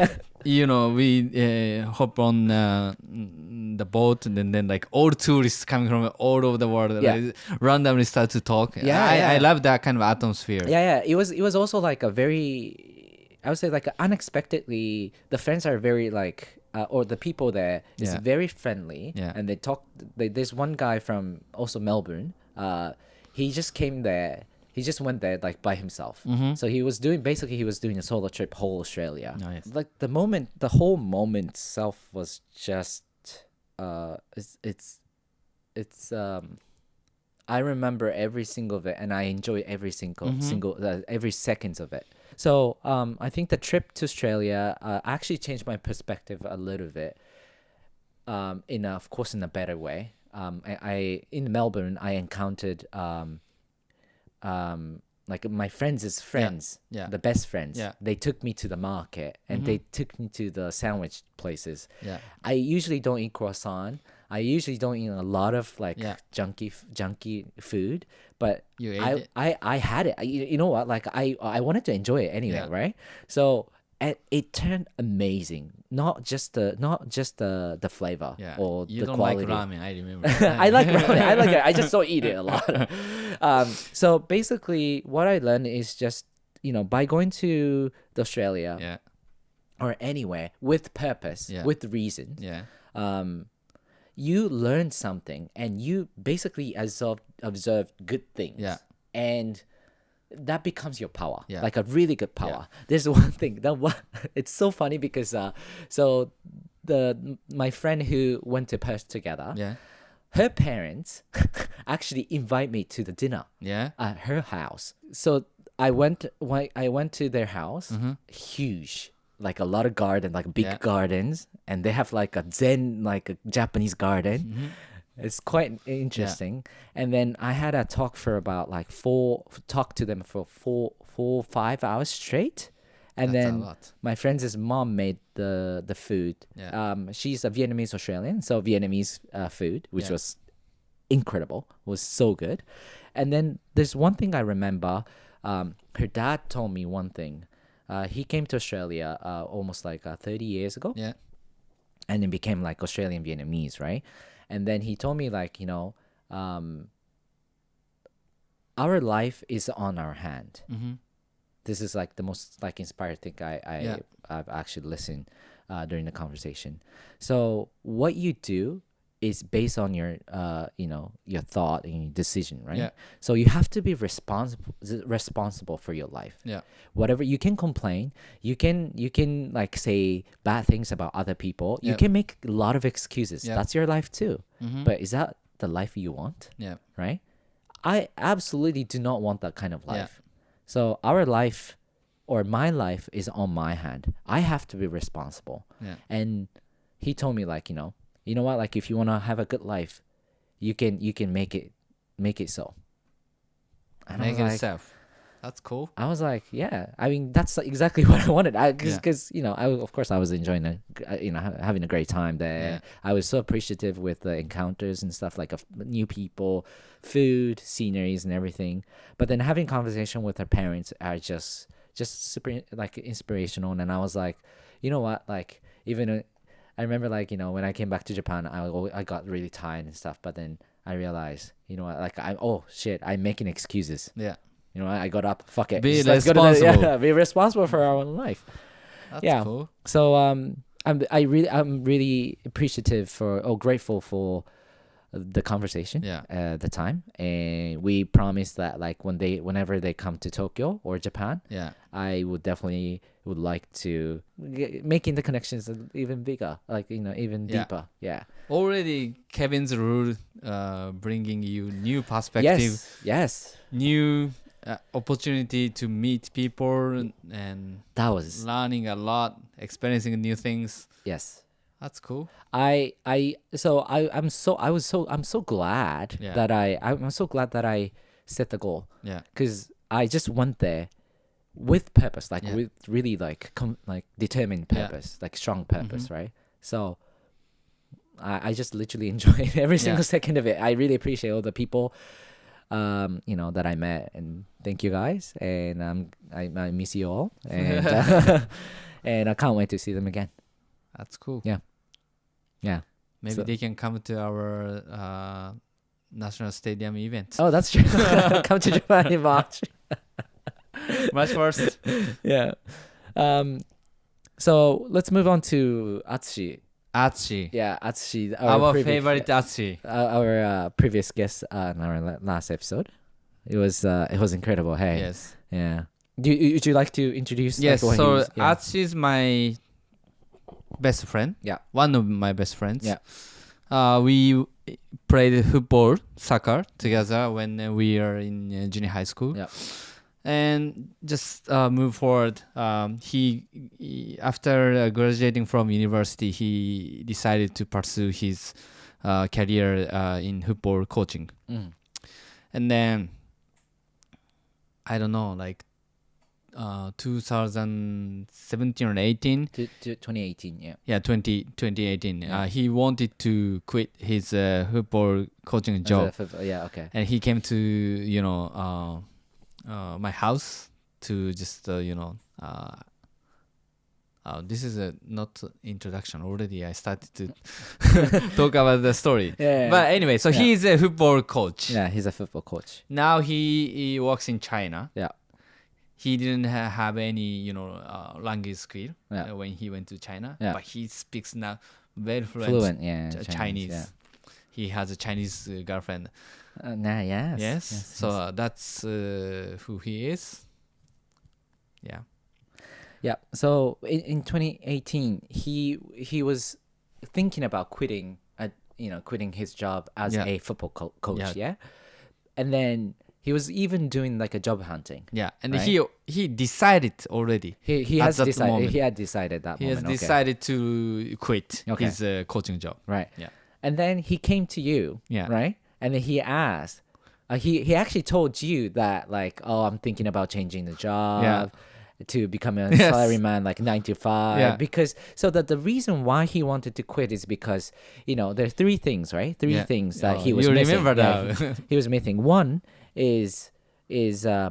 Speaker 2: we hop on the boat and then like all tourists coming from all over the world like, randomly start to talk. I love that kind of atmosphere.
Speaker 1: Yeah. It was also like a very, I would say like unexpectedly, the friends are very like, or the people there is very friendly.
Speaker 2: Yeah.
Speaker 1: And they talk, there's one guy from also Melbourne. He just came there. He just went there like by himself. So he was doing a solo trip whole Australia.
Speaker 2: Nice.
Speaker 1: Like the whole moment itself was just it's I remember every single of it, and I enjoy every single every second of it. So I think the trip to Australia actually changed my perspective a little bit. Of course in a better way. I in Melbourne I encountered like my friends' friends, the best friends.
Speaker 2: Yeah.
Speaker 1: They took me to the market and they took me to the sandwich places.
Speaker 2: Yeah.
Speaker 1: I usually don't eat croissant. I usually don't eat a lot of like junky food, but
Speaker 2: You ate it?
Speaker 1: I had it. You know what? Like I wanted to enjoy it anyway, right? So it turned amazing. Not just the flavor or
Speaker 2: You
Speaker 1: the
Speaker 2: don't
Speaker 1: quality.
Speaker 2: like ramen, I remember.
Speaker 1: I like ramen. I like it. I just don't eat it a lot. So basically, what I learned is just by going to the Australia
Speaker 2: Yeah.
Speaker 1: or anywhere with purpose, with reason,
Speaker 2: Yeah.
Speaker 1: you learn something and you basically observe good things.
Speaker 2: Yeah.
Speaker 1: And that becomes your power,
Speaker 2: Yeah.
Speaker 1: like a really good power. There's one thing it's so funny because so my friend who went to Perth together,
Speaker 2: Yeah.
Speaker 1: her parents actually invite me to the dinner
Speaker 2: Yeah.
Speaker 1: at her house. So I went to their house, huge, like a lot of garden, like big gardens, and they have like a zen, like a Japanese garden. It's quite interesting. And then I had a talk for about like talk to them for 5 hours straight. And
Speaker 2: That's a
Speaker 1: then
Speaker 2: lot.
Speaker 1: my friend's mom made the food.
Speaker 2: Yeah.
Speaker 1: She's a Vietnamese Australian, so Vietnamese food, which
Speaker 2: Yeah.
Speaker 1: was incredible, was so good. And then there's one thing I remember. Her dad told me one thing. He came to Australia almost like 30 years ago.
Speaker 2: Yeah.
Speaker 1: And then became like Australian Vietnamese, right? And then he told me like, our life is on our hand. This is like the most like inspired thing I've actually listened during the conversation. So what you do is based on your your thought and your decision, right?
Speaker 2: Yeah.
Speaker 1: So you have to be responsible for your life.
Speaker 2: Yeah.
Speaker 1: Whatever you can complain, you can like say bad things about other people. You
Speaker 2: Yep.
Speaker 1: can make a lot of excuses.
Speaker 2: Yep.
Speaker 1: That's your life too. But is that the life you want?
Speaker 2: Yeah.
Speaker 1: Right? I absolutely do not want that kind of
Speaker 2: Yeah.
Speaker 1: life. So our life or my life is on my hand. I have to be responsible.
Speaker 2: Yeah.
Speaker 1: And he told me like, you know what, like if you want to have a good life, you can make it so. And
Speaker 2: Make
Speaker 1: I
Speaker 2: it
Speaker 1: was like,
Speaker 2: yourself. That's cool.
Speaker 1: I was like, yeah. I mean, that's exactly what I wanted. Because of course, I was enjoying having a great time there.
Speaker 2: Yeah.
Speaker 1: I was so appreciative with the encounters and stuff like new people, food, sceneries, and everything. But then having conversation with her parents are just super like inspirational. And I was like, you know what? Like even I remember like, when I came back to Japan, I got really tired and stuff. But then I realized, like oh shit, I'm making excuses.
Speaker 2: Yeah.
Speaker 1: I got up. Fuck it.
Speaker 2: Be
Speaker 1: Just let's go to the-
Speaker 2: responsible.
Speaker 1: yeah, be responsible for our own life.
Speaker 2: That's
Speaker 1: Yeah.
Speaker 2: cool.
Speaker 1: So I'm really appreciative grateful for the conversation.
Speaker 2: Yeah.
Speaker 1: The time, and we promised that like whenever they come to Tokyo or Japan,
Speaker 2: Yeah.
Speaker 1: I would like to making the connections even bigger, like even
Speaker 2: Yeah.
Speaker 1: deeper. Yeah.
Speaker 2: Already Kevin's rule bringing you new perspective,
Speaker 1: Yes.
Speaker 2: new opportunity to meet people and
Speaker 1: That was
Speaker 2: learning a lot, experiencing new things.
Speaker 1: yes.
Speaker 2: That's cool.
Speaker 1: I'm so glad
Speaker 2: Yeah.
Speaker 1: that I'm so glad that I set the goal,
Speaker 2: Yeah.
Speaker 1: because I just went there with purpose, like
Speaker 2: Yeah.
Speaker 1: with really like determined
Speaker 2: Yeah.
Speaker 1: purpose, like strong purpose, right? So I just literally enjoyed every single second of it. I really appreciate all the people, that I met, and thank you guys, and I miss you all, and and I can't wait to see them again.
Speaker 2: That's cool.
Speaker 1: Yeah.
Speaker 2: Maybe
Speaker 1: So-
Speaker 2: they can come to our national stadium event.
Speaker 1: Oh, that's true. Come to Japan in March.
Speaker 2: March 1st.
Speaker 1: Yeah. So let's move on to Atsushi.
Speaker 2: Atsushi.
Speaker 1: Yeah, Atsushi.
Speaker 2: Our favorite Atsushi.
Speaker 1: Our previous guest in our last episode. It was incredible. Hey.
Speaker 2: Yes.
Speaker 1: Yeah. Would you like to introduce?
Speaker 2: Yes.
Speaker 1: Like, what
Speaker 2: So
Speaker 1: he was- yeah.
Speaker 2: Atsushi is my best friend.
Speaker 1: Yeah.
Speaker 2: One of my best friends.
Speaker 1: Yeah.
Speaker 2: We played football, soccer together when we are in junior high school.
Speaker 1: Yeah.
Speaker 2: And just move forward. He after graduating from university, he decided to pursue his career in football coaching.
Speaker 1: Mm.
Speaker 2: And then I don't know, like 2017 or 18.
Speaker 1: To 2018. Yeah.
Speaker 2: Yeah, 2018.
Speaker 1: Yeah.
Speaker 2: He wanted to quit his football coaching job,
Speaker 1: Yeah. Okay.
Speaker 2: and he came to my house to just this is a not introduction already. I started to talk about the story.
Speaker 1: Yeah.
Speaker 2: But anyway, so
Speaker 1: Yeah.
Speaker 2: he is a football coach.
Speaker 1: Yeah, he's a football coach.
Speaker 2: Now he works in China.
Speaker 1: Yeah.
Speaker 2: He didn't have any language skill
Speaker 1: Yeah.
Speaker 2: when he went to China.
Speaker 1: Yeah.
Speaker 2: But he speaks now very
Speaker 1: Fluent. Yeah.
Speaker 2: Chinese.
Speaker 1: Yeah.
Speaker 2: He has a Chinese girlfriend.
Speaker 1: Yes.
Speaker 2: Yes. So that's who he is. Yeah.
Speaker 1: Yeah. So in 2018, he was thinking about quitting his job as
Speaker 2: Yeah.
Speaker 1: a football coach.
Speaker 2: Yeah.
Speaker 1: Yeah. And then he was even doing like a job hunting.
Speaker 2: Yeah. And
Speaker 1: Right.
Speaker 2: he decided already.
Speaker 1: He
Speaker 2: At
Speaker 1: has
Speaker 2: that
Speaker 1: decided.
Speaker 2: moment.
Speaker 1: He had decided that
Speaker 2: He has
Speaker 1: moment. Okay.
Speaker 2: decided to quit
Speaker 1: Okay.
Speaker 2: his coaching job.
Speaker 1: Right.
Speaker 2: Yeah.
Speaker 1: And then he came to you.
Speaker 2: Yeah.
Speaker 1: Right. And then he asked. He actually told you that like, oh, I'm thinking about changing the job.
Speaker 2: Yeah.
Speaker 1: To become a
Speaker 2: Yes.
Speaker 1: salaryman, like 9 to 5.
Speaker 2: Yeah.
Speaker 1: Because so that the reason why he wanted to quit is because there are three things, right? Three
Speaker 2: Yeah.
Speaker 1: things that
Speaker 2: Oh,
Speaker 1: he was
Speaker 2: you
Speaker 1: missing.
Speaker 2: remember
Speaker 1: Yeah,
Speaker 2: that.
Speaker 1: he was missing. One is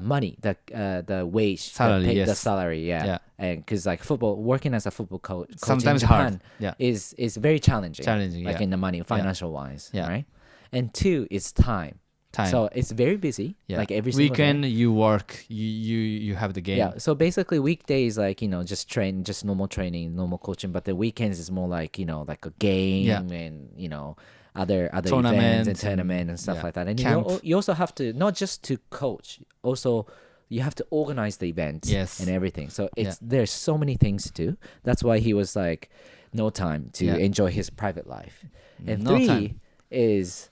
Speaker 1: money, the wage,
Speaker 2: Salary,
Speaker 1: the
Speaker 2: yes.
Speaker 1: salary,
Speaker 2: Yeah.
Speaker 1: yeah. And because like working as a football coach
Speaker 2: Sometimes
Speaker 1: in Japan
Speaker 2: hard. Yeah.
Speaker 1: is very challenging.
Speaker 2: Challenging,
Speaker 1: like
Speaker 2: yeah.
Speaker 1: in the money, financial wise,
Speaker 2: Yeah.
Speaker 1: right? And two is time.
Speaker 2: Time.
Speaker 1: So it's very busy.
Speaker 2: yeah.
Speaker 1: Like every single
Speaker 2: weekend
Speaker 1: day.
Speaker 2: you work, you have the game.
Speaker 1: Yeah. So basically weekdays like, just normal training, normal coaching, but the weekends is more like, like a game
Speaker 2: Yeah.
Speaker 1: and, other
Speaker 2: Tournaments
Speaker 1: events and
Speaker 2: and-
Speaker 1: tournament and stuff
Speaker 2: yeah.
Speaker 1: like that. And
Speaker 2: Camp.
Speaker 1: you also have to not just to coach, also you have to organize the events
Speaker 2: Yes.
Speaker 1: and everything. So there's so many things to do. That's why he was like no time to
Speaker 2: Yeah.
Speaker 1: enjoy his private life. And
Speaker 2: No
Speaker 1: three
Speaker 2: time.
Speaker 1: is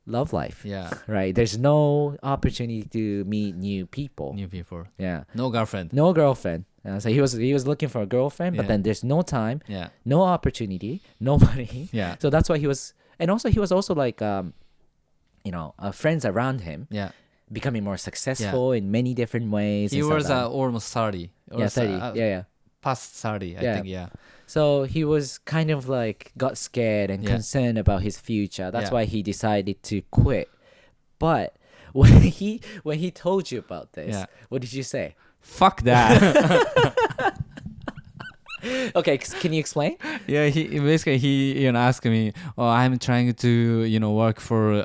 Speaker 1: love life.
Speaker 2: Yeah.
Speaker 1: Right. There's no opportunity to meet new people.
Speaker 2: New people.
Speaker 1: Yeah.
Speaker 2: No girlfriend.
Speaker 1: No girlfriend. So he was looking for a girlfriend, but
Speaker 2: Yeah.
Speaker 1: then there's no time,
Speaker 2: Yeah.
Speaker 1: no opportunity, no money.
Speaker 2: Yeah.
Speaker 1: So that's why he was, and also he was also like, friends around him
Speaker 2: Yeah.
Speaker 1: becoming more successful in many different ways.
Speaker 2: He
Speaker 1: and stuff
Speaker 2: was
Speaker 1: like that.
Speaker 2: almost 30.
Speaker 1: Yeah, 30. Yeah.
Speaker 2: Past 30, I
Speaker 1: Yeah.
Speaker 2: think. Yeah.
Speaker 1: So he was kind of like got scared and
Speaker 2: Yeah.
Speaker 1: concerned about his future. That's
Speaker 2: Yeah.
Speaker 1: why he decided to quit. But when he told you about this,
Speaker 2: Yeah.
Speaker 1: what did you say?
Speaker 2: Fuck that.
Speaker 1: Okay, can you explain?
Speaker 2: Yeah, he asked me, "Oh, I'm trying to work for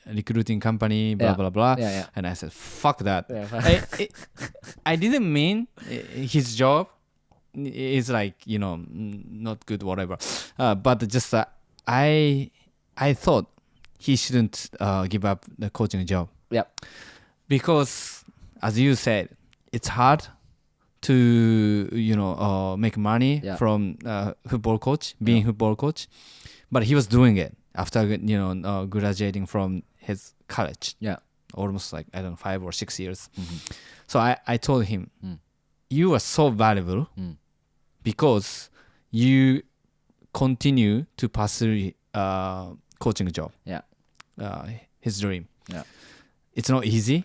Speaker 2: recruiting company, blah
Speaker 1: Yeah.
Speaker 2: blah blah,"
Speaker 1: Yeah, yeah.
Speaker 2: and I said, "Fuck that."
Speaker 1: Yeah.
Speaker 2: I didn't mean his job is like not good, whatever, but just I thought he shouldn't give up the coaching job
Speaker 1: Yep.
Speaker 2: because, as you said, it's hard to make money
Speaker 1: Yeah.
Speaker 2: from football coach, being football coach, but he was doing it after graduating from his college.
Speaker 1: Yeah.
Speaker 2: Almost like, I don't know, 5 or 6 years.
Speaker 1: Mm-hmm.
Speaker 2: So I told him, you are so valuable because you continue to pursue coaching job.
Speaker 1: Yeah.
Speaker 2: His dream.
Speaker 1: Yeah.
Speaker 2: It's not easy.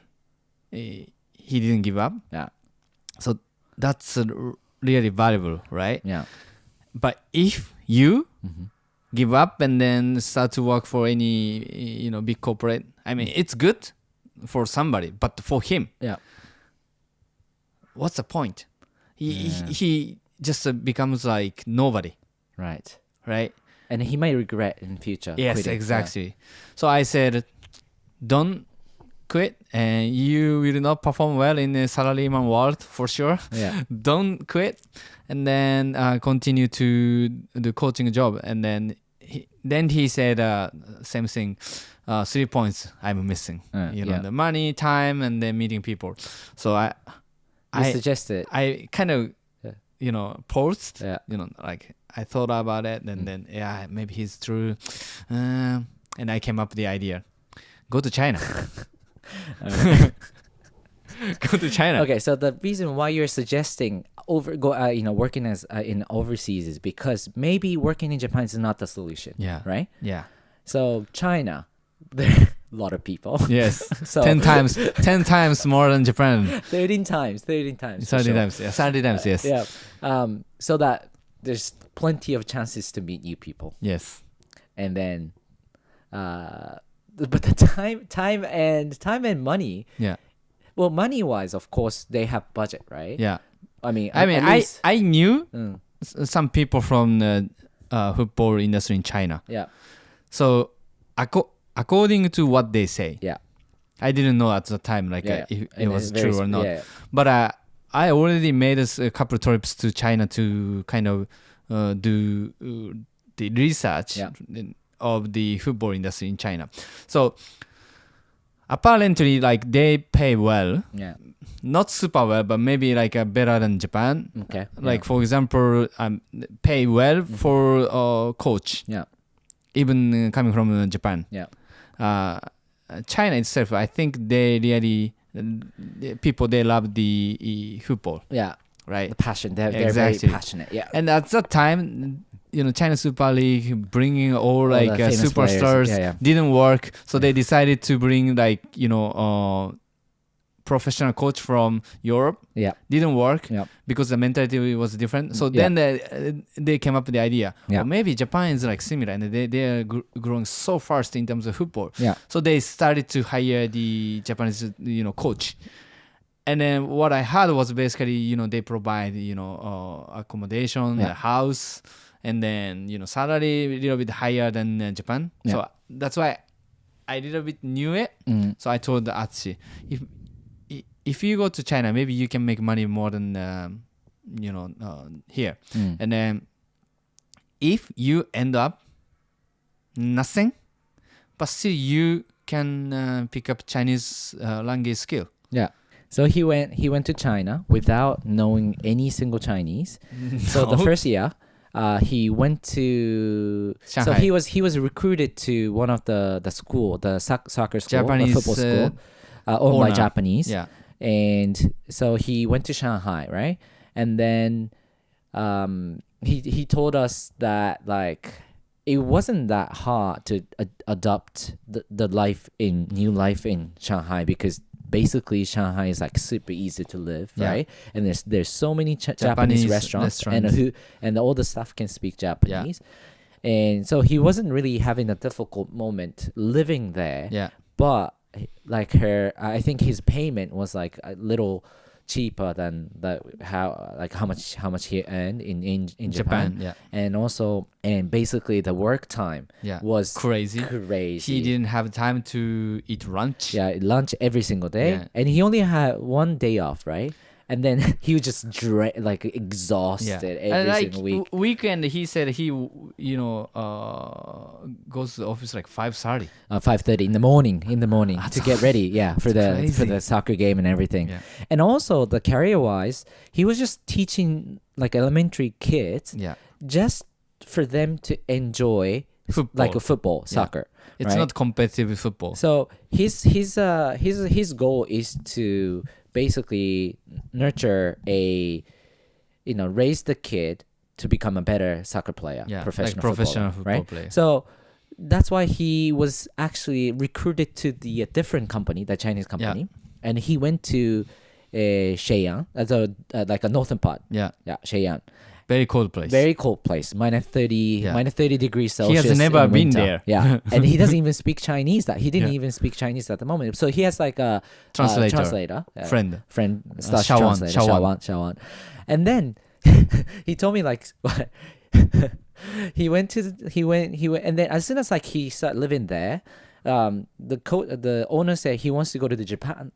Speaker 2: He didn't give up.
Speaker 1: Yeah.
Speaker 2: So that's really valuable, right?
Speaker 1: Yeah.
Speaker 2: But if you give up and then start to work for any big corporate, I mean, it's good for somebody, but for him,
Speaker 1: Yeah.
Speaker 2: what's the point? He just becomes like nobody,
Speaker 1: Right.
Speaker 2: right?
Speaker 1: And he might regret in future.
Speaker 2: Yes,
Speaker 1: quitting.
Speaker 2: exactly. So I said, don't quit, and you will not perform well in the salaryman world for sure.
Speaker 1: Yeah.
Speaker 2: Don't quit, and then continue to the coaching job. And then he said same thing. 3 points I'm missing.
Speaker 1: Yeah.
Speaker 2: The money, time, and then meeting people. So I
Speaker 1: suggested.
Speaker 2: I kind of paused.
Speaker 1: Yeah.
Speaker 2: Like I thought about it, and then maybe he's true, and I came up with the idea: go to China. Go to China.
Speaker 1: Okay, so the reason why you're suggesting working as in overseas is because maybe working in Japan is not the solution.
Speaker 2: Yeah.
Speaker 1: Right.
Speaker 2: Yeah.
Speaker 1: So China, there are a lot of people.
Speaker 2: Yes.
Speaker 1: So
Speaker 2: 10 times more than Japan.
Speaker 1: 13 times.
Speaker 2: 30
Speaker 1: for sure.
Speaker 2: times. Yeah. 30 times. Yes.
Speaker 1: Yeah. So that there's plenty of chances to meet new people,
Speaker 2: Yes.
Speaker 1: and then, but the time and money.
Speaker 2: Yeah.
Speaker 1: Well, money wise, of course, they have budget, right?
Speaker 2: Yeah.
Speaker 1: I mean,
Speaker 2: I knew
Speaker 1: Mm.
Speaker 2: some people from the football industry in China.
Speaker 1: Yeah.
Speaker 2: So according to what they say,
Speaker 1: Yeah.
Speaker 2: I didn't know at the time if it
Speaker 1: And
Speaker 2: was
Speaker 1: it's very
Speaker 2: true or not.
Speaker 1: Yeah.
Speaker 2: But I already made a couple of trips to China to kind of do the research
Speaker 1: Yeah.
Speaker 2: of the football industry in China. So apparently, like, they pay well,
Speaker 1: Yeah.
Speaker 2: not super well, but maybe like better than Japan.
Speaker 1: Okay.
Speaker 2: Like, for example, pay well for coach,
Speaker 1: Yeah.
Speaker 2: even coming from Japan.
Speaker 1: Yeah.
Speaker 2: China itself, I think they really people, they love the football,
Speaker 1: Yeah.
Speaker 2: right?
Speaker 1: The passion. They're
Speaker 2: Exactly.
Speaker 1: very passionate. Yeah.
Speaker 2: And at that time, China Super League bringing all
Speaker 1: the
Speaker 2: like
Speaker 1: famous
Speaker 2: superstars
Speaker 1: players. Yeah.
Speaker 2: didn't work, so they decided to bring like professional coach from Europe.
Speaker 1: Yeah.
Speaker 2: Didn't work
Speaker 1: Yeah.
Speaker 2: because the mentality was different. So
Speaker 1: Yeah.
Speaker 2: then they came up with the idea.
Speaker 1: Yeah.
Speaker 2: Well, maybe Japan is like similar, and they are growing so fast in terms of football.
Speaker 1: Yeah.
Speaker 2: So they started to hire the Japanese coach. And then what I heard was basically they provide accommodation,
Speaker 1: Yeah.
Speaker 2: a house, and then salary a little bit higher than Japan.
Speaker 1: Yeah.
Speaker 2: So that's why I a little bit knew it.
Speaker 1: Mm.
Speaker 2: So I told Atsushi, if you go to China, maybe you can make money more than here.
Speaker 1: Mm.
Speaker 2: And then if you end up nothing, but still you can pick up Chinese language skill.
Speaker 1: Yeah. So he went to China without knowing any single Chinese. So the
Speaker 2: No.
Speaker 1: first year, he went to
Speaker 2: Shanghai.
Speaker 1: So he was recruited to one of the school, the soccer school,
Speaker 2: Japanese,
Speaker 1: the football school, owned by
Speaker 2: owner.
Speaker 1: Japanese.
Speaker 2: Yeah.
Speaker 1: And so he went to Shanghai, right? And then he told us that like it wasn't that hard to adopt the new life in Shanghai, because basically Shanghai is like super easy to live,
Speaker 2: Yeah.
Speaker 1: right? And there's so many Japanese
Speaker 2: Japanese
Speaker 1: restaurants,
Speaker 2: restaurants.
Speaker 1: and all the staff can speak Japanese. And so he wasn't really having a difficult moment living there.
Speaker 2: Yeah.
Speaker 1: But like I think his payment was like a little cheaper than how much he earned in Japan.
Speaker 2: Yeah.
Speaker 1: And basically the work time
Speaker 2: Yeah.
Speaker 1: was
Speaker 2: Crazy. He didn't have time to eat lunch.
Speaker 1: Yeah, lunch every single day,
Speaker 2: Yeah.
Speaker 1: and he only had one day off, right? And then he was just exhausted every single week.
Speaker 2: Weekend, he said he goes to the office like 5:30.
Speaker 1: 5:30 in the morning to get ready, for the soccer game and everything.
Speaker 2: Yeah.
Speaker 1: And also the career wise, he was just teaching like elementary kids,
Speaker 2: Yeah.
Speaker 1: just for them to enjoy football, soccer.
Speaker 2: It's
Speaker 1: right?
Speaker 2: not competitive football.
Speaker 1: So his goal is to basically nurture raise the kid to become a better soccer player, professional
Speaker 2: football
Speaker 1: right?
Speaker 2: player.
Speaker 1: So that's why he was actually recruited to the different company, the Chinese company, and he went to Shenyang, like a northern part.
Speaker 2: Yeah,
Speaker 1: Shenyang.
Speaker 2: Very cold place.
Speaker 1: Very cold place. -30 degrees Celsius.
Speaker 2: He has never
Speaker 1: in
Speaker 2: been
Speaker 1: winter.
Speaker 2: there.
Speaker 1: Yeah. And he doesn't even speak Chinese. He didn't even speak Chinese at the moment. So he has like a translator.
Speaker 2: Friend.
Speaker 1: Shawan. And then he told me like he went and then as soon as like he started living there, the owner said he wants to go to Japan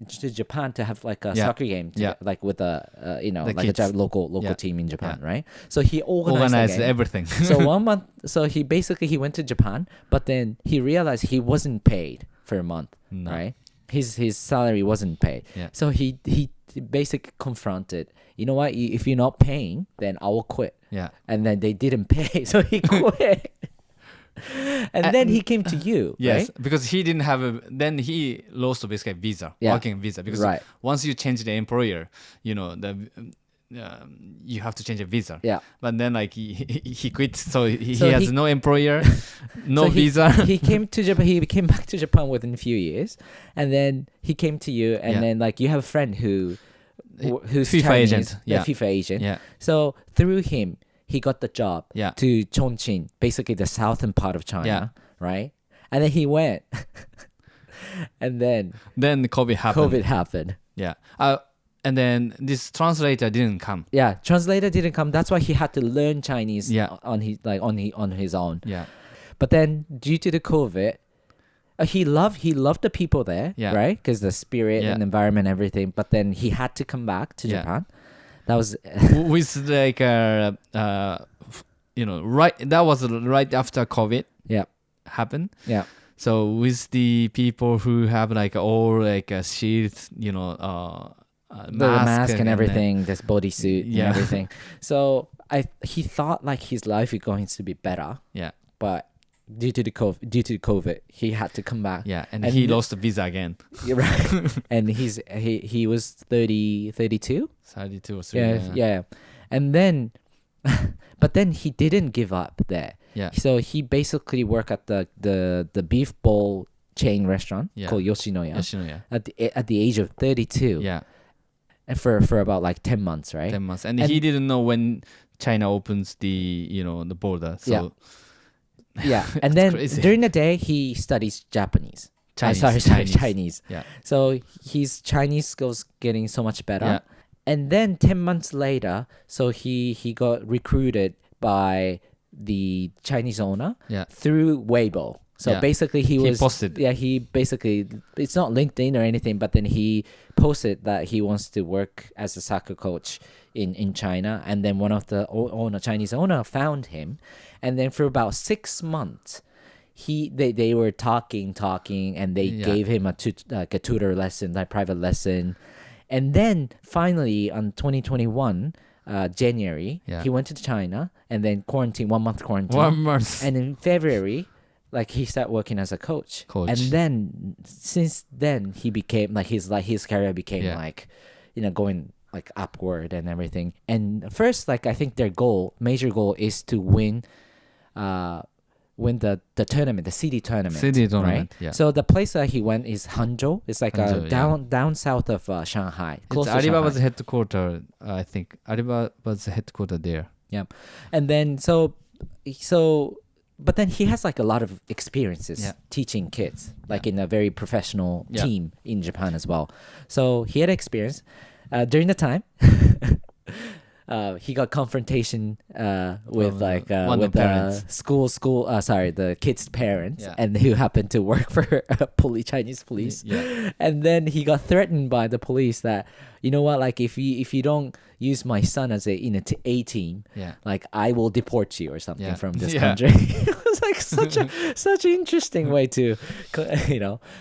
Speaker 1: to have like a soccer game, like with a local team in Japan, right? So he organized
Speaker 2: everything.
Speaker 1: So 1 month, so he went to Japan, but then he realized he wasn't paid for a month, right? His salary wasn't paid, so he basically confronted, you know what? If you're not paying, then I will quit.
Speaker 2: Yeah,
Speaker 1: and then they didn't pay, so he quit. And then he came to you,
Speaker 2: yes,
Speaker 1: right?
Speaker 2: because he didn't have then he lost basically visa, working visa, because once you change the employer, you have to change a visa.
Speaker 1: Yeah.
Speaker 2: But then like he quit, so he has no employer, no visa.
Speaker 1: He came to Japan. He came back to Japan within a few years, and then he came to you, and then like you have a friend who's
Speaker 2: FIFA
Speaker 1: Chinese,
Speaker 2: agent,
Speaker 1: FIFA agent.
Speaker 2: Yeah.
Speaker 1: So through him, he got the job to Chongqing, basically the southern part of China, right? And then he went, and then
Speaker 2: COVID
Speaker 1: happened.
Speaker 2: Yeah. And then this translator didn't come.
Speaker 1: Yeah, translator didn't come. That's why he had to learn Chinese on his own.
Speaker 2: Yeah.
Speaker 1: But then due to the COVID, he loved the people there, right? Because the spirit and environment, everything. But then he had to come back to Japan. That was
Speaker 2: with like right. That was right after COVID. Happened.
Speaker 1: Yeah.
Speaker 2: So with the people who have like all like a shield,
Speaker 1: the mask and everything, this bodysuit and everything. So he thought like his life is going to be better.
Speaker 2: Yeah.
Speaker 1: But due to COVID, he had to come back.
Speaker 2: Yeah, and he lost the visa again.
Speaker 1: You're right. And he was 32.
Speaker 2: 32 or 3.
Speaker 1: Yeah. And then, but then he didn't give up there.
Speaker 2: Yeah.
Speaker 1: So he basically worked at the beef bowl chain restaurant called Yoshinoya. At the age of 32.
Speaker 2: Yeah.
Speaker 1: And for about like 10 months, right?
Speaker 2: 10 months. And he didn't know when China opens the border. So
Speaker 1: yeah. And then
Speaker 2: crazy.
Speaker 1: During the day he studies Japanese. Chinese.
Speaker 2: Yeah.
Speaker 1: So his Chinese skills getting so much better.
Speaker 2: Yeah.
Speaker 1: And then 10 months later, so he got recruited by the Chinese owner through Weibo. So basically he
Speaker 2: posted.
Speaker 1: Yeah, he basically, it's not LinkedIn or anything, but then he posted that he wants to work as a soccer coach in China. And then one of the Chinese owner found him. And then for about 6 months, they were talking, and they gave him a tutor lesson, like private lesson. And then finally on 2021, January, he went to China and then 1 month quarantine.
Speaker 2: 1 month.
Speaker 1: And in February, like he started working as a coach. And then since then he became like his career became like, going like upward and everything. And first, like I think their major goal is to win the tournament, the city tournament. Right?
Speaker 2: Yeah.
Speaker 1: So the place that he went is Hangzhou. It's like down south of Shanghai.
Speaker 2: It's Alibaba's headquarters. I think Alibaba's headquarters there.
Speaker 1: Yeah. And then but then he has like a lot of experiences teaching kids, like in a very professional team in Japan as well. So he had experience. during the time, he got confrontation with like
Speaker 2: one of
Speaker 1: with
Speaker 2: the parents.
Speaker 1: the kids' parents,
Speaker 2: Yeah.
Speaker 1: and who happened to work for Chinese police.
Speaker 2: Yeah.
Speaker 1: And then he got threatened by the police that, you know what, like if you don't use my son as a team,
Speaker 2: Yeah.
Speaker 1: like I will deport you or something
Speaker 2: Yeah.
Speaker 1: from this
Speaker 2: Yeah.
Speaker 1: country. It was like such an interesting way to,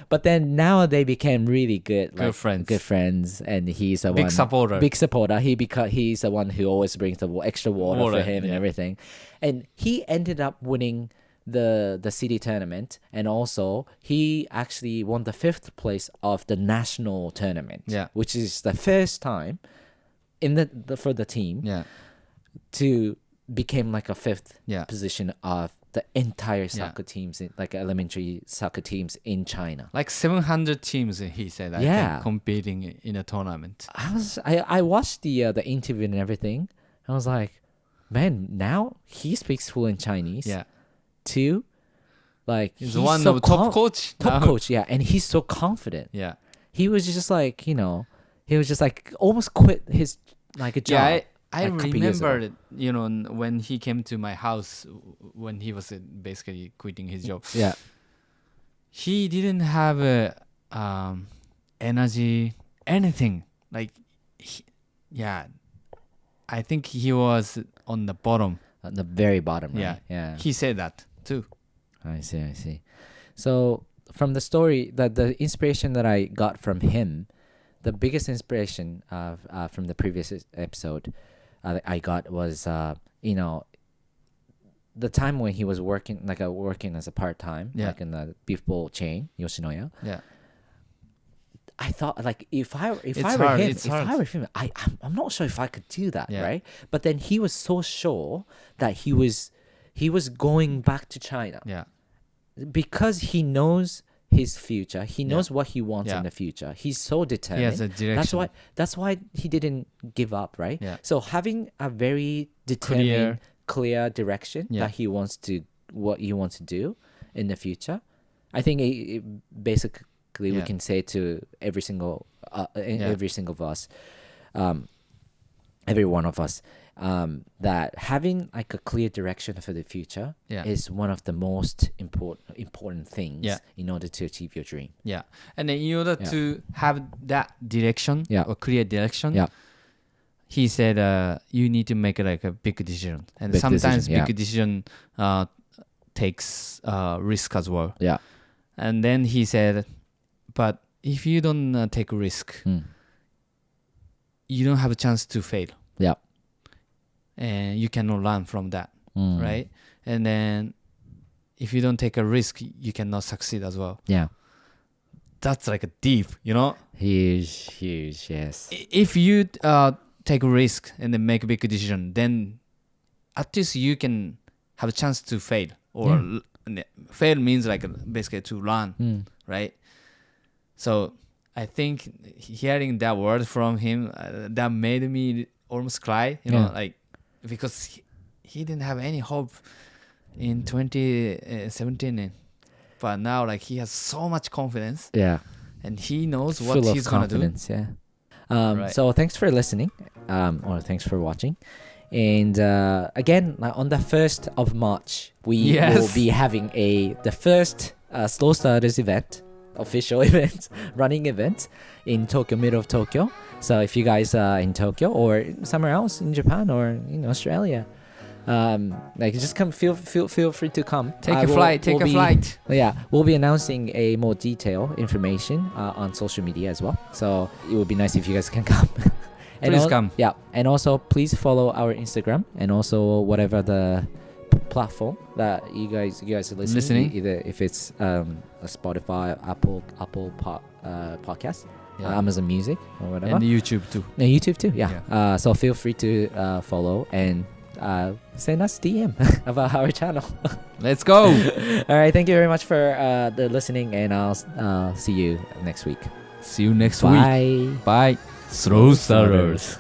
Speaker 1: But then now they became really good, like,
Speaker 2: Good friends.
Speaker 1: and he's a
Speaker 2: Big supporter.
Speaker 1: Big supporter. He's the one who always brings the extra water for him and
Speaker 2: yeah.
Speaker 1: everything, and he ended up winning the city tournament, and also he actually won the 5th place of the national tournament,
Speaker 2: Yeah.
Speaker 1: which is the first time in the for the team
Speaker 2: Yeah.
Speaker 1: to became like a 5th
Speaker 2: Yeah.
Speaker 1: position of the entire soccer teams, like elementary soccer teams in China.
Speaker 2: Like 700 teams, he said, I
Speaker 1: Yeah.
Speaker 2: think, competing in a tournament.
Speaker 1: I watched the interview and everything. I was like, man, now he speaks fluent Chinese.
Speaker 2: Yeah.
Speaker 1: Too, like
Speaker 2: He's one of the top coach.
Speaker 1: Top
Speaker 2: now.
Speaker 1: coach, yeah, and he's so confident.
Speaker 2: Yeah.
Speaker 1: He was just like, he was just like almost quit his like a job.
Speaker 2: Yeah, I
Speaker 1: like a couple years ago.
Speaker 2: remember, when he came to my house, when he was basically quitting his job.
Speaker 1: Yeah.
Speaker 2: He didn't have energy, anything. Like, I think he was on the bottom.
Speaker 1: At the very bottom, right?
Speaker 2: Yeah.
Speaker 1: Yeah.
Speaker 2: He said that too.
Speaker 1: I see. So from the story, the inspiration that I got from him, the biggest inspiration from the previous episode I got was the time when he was working as a part-time,
Speaker 2: Yeah.
Speaker 1: like in the beef bowl chain, Yoshinoya.
Speaker 2: Yeah.
Speaker 1: I thought, like, if I
Speaker 2: It's
Speaker 1: were
Speaker 2: hard,
Speaker 1: him,
Speaker 2: it's
Speaker 1: if
Speaker 2: hard.
Speaker 1: I were him, I'm not sure if I could do that,
Speaker 2: Yeah.
Speaker 1: right? But then he was so sure that he was going back to China
Speaker 2: Yeah.
Speaker 1: because he knows his future. He knows what he wants
Speaker 2: Yeah.
Speaker 1: in the future. He's so determined.
Speaker 2: He has a direction.
Speaker 1: That's why he didn't give up, right?
Speaker 2: Yeah.
Speaker 1: So having a very determined, clear direction
Speaker 2: Yeah.
Speaker 1: that what he wants to do in the future, I think it basically we
Speaker 2: Yeah.
Speaker 1: can say to every single of us, every one of us, that having like a clear direction for the future
Speaker 2: Yeah.
Speaker 1: is one of the most important things
Speaker 2: Yeah.
Speaker 1: in order to achieve your dream.
Speaker 2: Yeah. And then in order
Speaker 1: Yeah.
Speaker 2: to have that direction,
Speaker 1: Yeah.
Speaker 2: or clear direction,
Speaker 1: Yeah.
Speaker 2: he said you need to make like a big decision. And
Speaker 1: Big
Speaker 2: sometimes
Speaker 1: decision, yeah.
Speaker 2: big decision takes risk as well.
Speaker 1: Yeah.
Speaker 2: And then he said, but if you don't take risk, you don't have a chance to fail.
Speaker 1: Yeah.
Speaker 2: And you cannot learn from that,
Speaker 1: Mm.
Speaker 2: right? And then if you don't take a risk, you cannot succeed as well.
Speaker 1: Yeah.
Speaker 2: That's like a deep,
Speaker 1: Huge, yes.
Speaker 2: If you take a risk and then make a big decision, then at least you can have a chance to fail. Or fail means like basically to learn, right? So I think hearing that word from him, that made me almost cry, like, because he didn't have any hope in 2017. But now, like, he has so much confidence.
Speaker 1: Yeah.
Speaker 2: And he knows what
Speaker 1: Full
Speaker 2: he's
Speaker 1: of
Speaker 2: going to do.
Speaker 1: confidence, yeah.
Speaker 2: Right.
Speaker 1: So thanks for listening, or thanks for watching. And again, like on the 1st of March, we will be having the first Slow Starters event, official event, running event in Tokyo, middle of Tokyo. So if you guys are in Tokyo or somewhere else in Japan or in Australia, like just come, feel free to come.
Speaker 2: Take a flight.
Speaker 1: Yeah, we'll be announcing a more detailed information on social media as well. So it would be nice if you guys can come.
Speaker 2: Please come.
Speaker 1: Yeah, and also please follow our Instagram and also whatever the platform that you guys are listening. Either if it's a Spotify, Apple podcast, Amazon Music or whatever,
Speaker 2: and YouTube too.
Speaker 1: And YouTube too. Yeah. So feel free to follow and send us DM about our channel.
Speaker 2: Let's go.
Speaker 1: All right. Thank you very much for the listening, and I'll see you next week.
Speaker 2: See you next
Speaker 1: Bye.
Speaker 2: week. Bye. Slow starters.